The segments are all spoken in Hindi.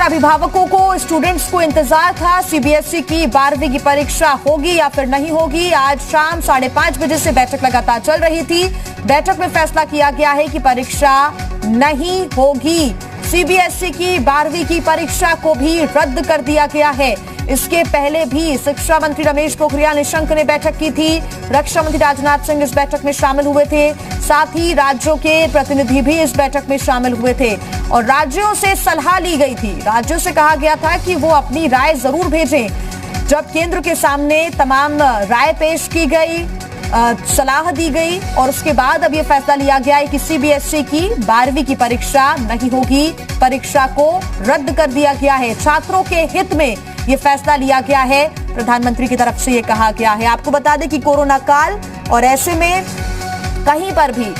अभिभावकों को, स्टूडेंट्स को इंतजार था सीबीएसई की 12वीं की परीक्षा होगी या फिर नहीं होगी। आज शाम 5:30 बजे से बैठक लगातार चल रही थी। बैठक में फैसला किया गया है कि परीक्षा नहीं होगी। सीबीएसई की 12वीं की परीक्षा को भी रद्द कर दिया गया है। इसके पहले भी शिक्षा मंत्री रमेश पोखरियाल निशंक ने बैठक की थी। रक्षा मंत्री राजनाथ सिंह इस बैठक में शामिल हुए थे। साथ ही राज्यों के प्रतिनिधि भी इस बैठक में शामिल हुए थे और राज्यों से सलाह ली गई थी। राज्यों से कहा गया था कि वो अपनी राय जरूर भेजें। जब केंद्र के सामने तमाम राय पेश की गई, सलाह दी गई और उसके बाद अब यह फैसला लिया गया है कि सीबीएसई की 12वीं की परीक्षा नहीं होगी। परीक्षा को रद्द कर दिया गया है। छात्रों के हित में ये फैसला लिया गया है। प्रधानमंत्री की तरफ से ये कहा गया है। आपको बता दें कि कोरोना काल और ऐसे में कहीं पर भी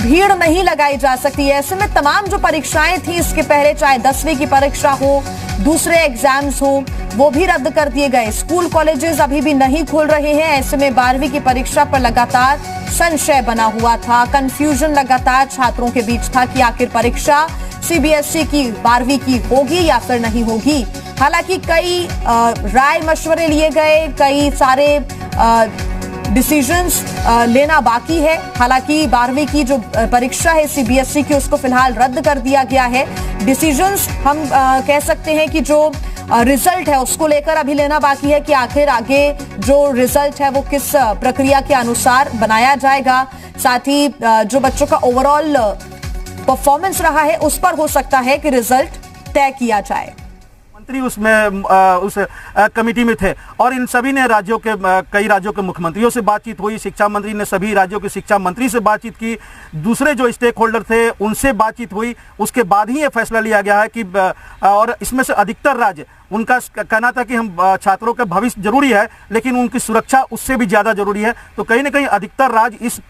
भीड़ नहीं लगाई जा सकती। ऐसे में तमाम जो परीक्षाएं थी इसके पहले, चाहे 10वीं की परीक्षा हो, दूसरे एग्जाम्स हो, वो भी रद्द कर दिए गए। स्कूल कॉलेजेस अभी भी नहीं खुल रहे हैं। ऐसे में 12वीं की परीक्षा पर लगातार संशय बना हुआ था। कंफ्यूजन लगातार छात्रों के बीच था कि आखिर परीक्षा सीबीएसई की 12वीं की होगी या फिर नहीं होगी। हालांकि कई राय मशवरे लिए गए, कई सारे डिसीजंस लेना बाकी है। हालांकि 12वीं की जो परीक्षा है सीबीएसई की, उसको फिलहाल रद्द कर दिया गया है। डिसीजंस हम कह सकते हैं कि जो रिजल्ट है उसको लेकर अभी लेना बाकी है कि आखिर आगे जो रिजल्ट है वो किस प्रक्रिया के अनुसार बनाया जाएगा। साथ ही जो बच्चों का ओवरऑल परफॉर्मेंस रहा है उस पर हो सकता है कि रिजल्ट तय किया जाए। मंत्री उसमें उस कमेटी में थे और इन सभी ने राज्यों के कई राज्यों के मुख्यमंत्रियों से बातचीत हुई। शिक्षा मंत्री ने सभी राज्यों के शिक्षा मंत्री से बातचीत की। दूसरे जो स्टेक होल्डर थे उनसे बातचीत हुई। उसके बाद ही ये फैसला लिया गया है कि और इसमें से अधिकतर राज्य, उनका कहना था कि हम छात्रों का भविष्य जरूरी है लेकिन उनकी सुरक्षा उससे भी ज़्यादा जरूरी है। तो कहीं ना कहीं अधिकतर राज्य इस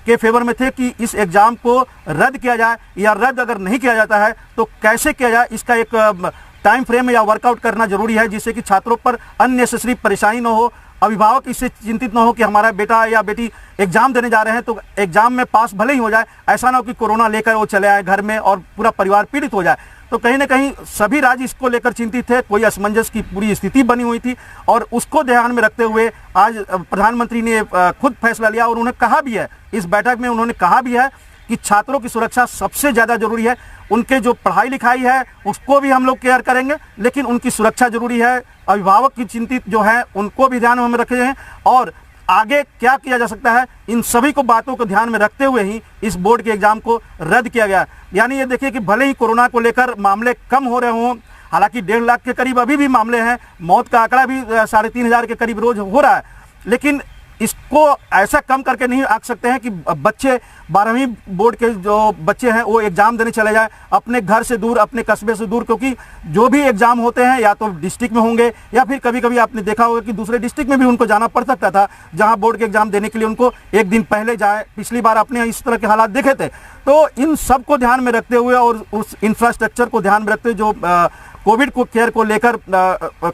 के फेवर में थे कि इस एग्ज़ाम को रद्द किया जाए, या रद्द अगर नहीं किया जाता है तो कैसे किया जाए, इसका एक टाइम फ्रेम या वर्कआउट करना जरूरी है, जिससे कि छात्रों पर अननेसेसरी परेशानी न हो, अभिभावक इससे चिंतित न हो कि हमारा बेटा या बेटी एग्जाम देने जा रहे हैं तो एग्जाम में पास भले ही हो जाए, ऐसा ना हो कि कोरोना लेकर वो चले आए घर में और पूरा परिवार पीड़ित हो जाए। तो कहीं ना कहीं सभी राज्य इसको लेकर चिंतित थे। कोई असमंजस की पूरी स्थिति बनी हुई थी और उसको ध्यान में रखते हुए आज प्रधानमंत्री ने खुद फैसला लिया और उन्होंने कहा भी है, इस बैठक में उन्होंने कहा भी है कि छात्रों की सुरक्षा सबसे ज़्यादा जरूरी है। उनके जो पढ़ाई लिखाई है उसको भी हम लोग केयर करेंगे, लेकिन उनकी सुरक्षा जरूरी है। अभिभावक की चिंतित जो है उनको भी ध्यान में रखे हैं और आगे क्या किया जा सकता है, इन सभी को बातों को ध्यान में रखते हुए ही इस बोर्ड के एग्जाम को रद्द किया गया। यानी ये देखिए कि भले ही कोरोना को लेकर मामले कम हो रहे हों, हालांकि 1.5 लाख के करीब अभी भी मामले हैं, मौत का आंकड़ा भी 3,500 के करीब रोज हो रहा है, लेकिन इसको ऐसा कम करके नहीं आंक सकते हैं कि बच्चे 12वीं बोर्ड के जो बच्चे हैं वो एग्ज़ाम देने चले जाएं अपने घर से दूर, अपने कस्बे से दूर, क्योंकि जो भी एग्ज़ाम होते हैं या तो डिस्ट्रिक्ट में होंगे या फिर कभी कभी आपने देखा होगा कि दूसरे डिस्ट्रिक्ट में भी उनको जाना पड़ सकता था, जहां बोर्ड के एग्ज़ाम देने के लिए उनको एक दिन पहले जाए। पिछली बार आपने इस तरह के हालात देखे थे। तो इन सब को ध्यान में रखते हुए और उस इंफ्रास्ट्रक्चर को ध्यान में रखते हुए जो कोविड को केयर को लेकर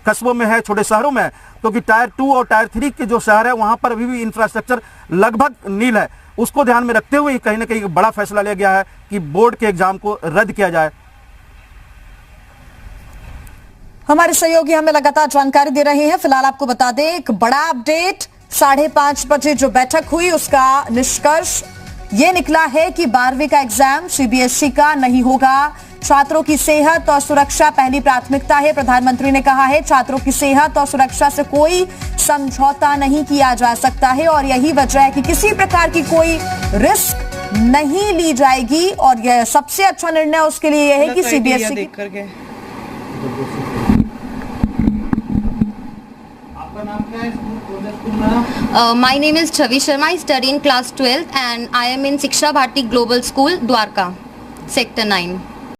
कस्बों में है, छोटे शहरों में है, क्योंकि टायर 2 और टायर 3 के जो शहर है वहां पर अभी भी इंफ्रास्ट्रक्चर लगभग नील है, उसको ध्यान में रखते हुए कहीं ना कहीं बड़ा फैसला लिया गया है कि बोर्ड के एग्जाम को रद्द किया जाए। हमारे सहयोगी हमें लगातार जानकारी दे रहे हैं। फिलहाल आपको बता दें एक बड़ा अपडेट, 5:30 बजे जो बैठक हुई उसका निष्कर्ष ये निकला है कि 12वीं का एग्जाम सीबीएसई का नहीं होगा। छात्रों की सेहत और सुरक्षा पहली प्राथमिकता है। प्रधानमंत्री ने कहा है छात्रों की सेहत और सुरक्षा से कोई समझौता नहीं किया जा सकता है और यही वजह है कि किसी प्रकार की कोई रिस्क नहीं ली जाएगी और यह सबसे अच्छा निर्णय उसके लिए यह है कि CBSE My name is Chavi Sharma. I study in class 12th and I am in Shiksha Bharti Global School, Dwarka, Sector 9.